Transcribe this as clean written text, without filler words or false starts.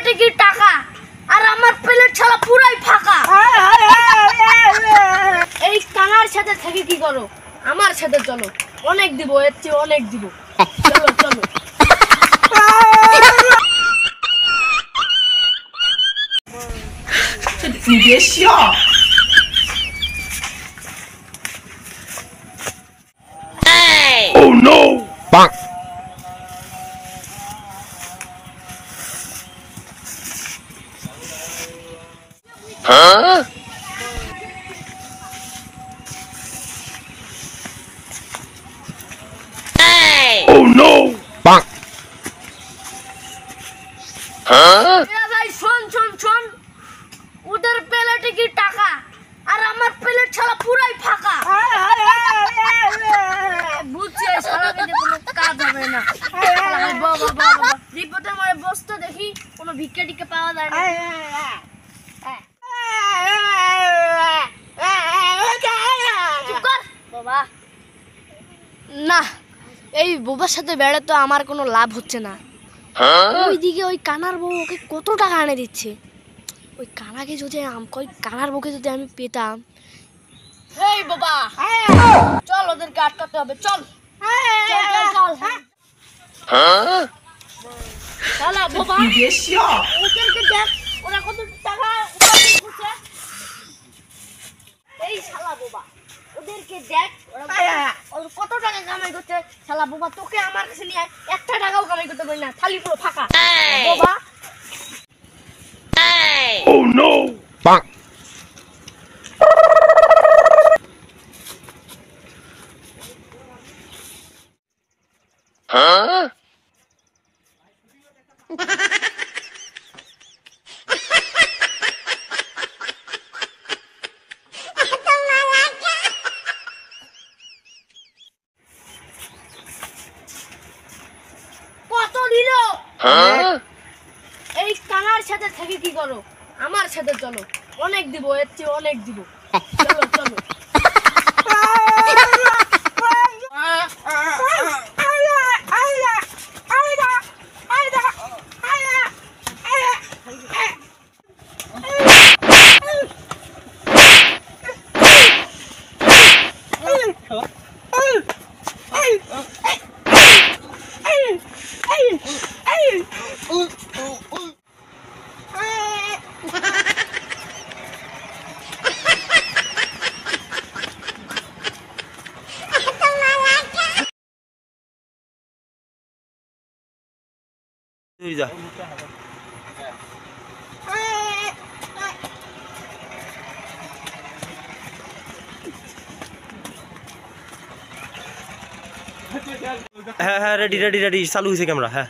প্লেটে কি টাকা আর আমার প্লেট ছাড়া পুরাই ফাঁকা। এই কানার সাথে থেকে কি করো? আমার সাথে চলো, অনেক দিব, এর চেয়ে অনেক দিব। চলো চলো।你别笑。Oh no! Bonk. Huh? Oh no! Bonk. Huh? ভাই শোন শোন শোন, ওদের প্লেটে কি টাকা আর আমার প্লেট ছাড়া পুরাই ফাঁকা। বুঝছি সারা দিনে কোনো কাজ হবে না। বিপদের মধ্যে বসতে দেখি কোনো ভিক্ষা টিক্ষা পাওয়া যায় না। চুপ কর বাবা। না, এই বোবার সাথে বেড়ে তো আমার কোনো লাভ হচ্ছে না। ওইদিকে ওই কানার বউ ওকে কত টাকা এনে দিচ্ছে। ওই কানাকে যদি ওই কানার বউকে যদি আমি পেতাম। এই বাবা চল, ওদেরকে আটকাতে হবে, চল চল চল। শালা বাবা, 你别笑。 ওদেরকে দেখ ওরা কত টাকা উপার্জন করছে। এই শালা বাবা, ওদেরকে দেখ ওরা কত টাকা কামাই করছে। শালা বাবা, তোকে আমার কাছে নিয়ে একটা টাকাও কামাই করতে পারি না, খালি পুরো ফাঁকা বাবা। Oh no! Bonk. Huh? কত দিল? Huh? এই কানার সাথে থেকে কি করো? আমার সাথে চলো, অনেক দিব, এর চেয়ে অনেক দিব। চলো চলো। যা হ্যাঁ হ্যাঁ রেডি রেডি রেডি চালু হয়েছে ক্যামেরা। হ্যাঁ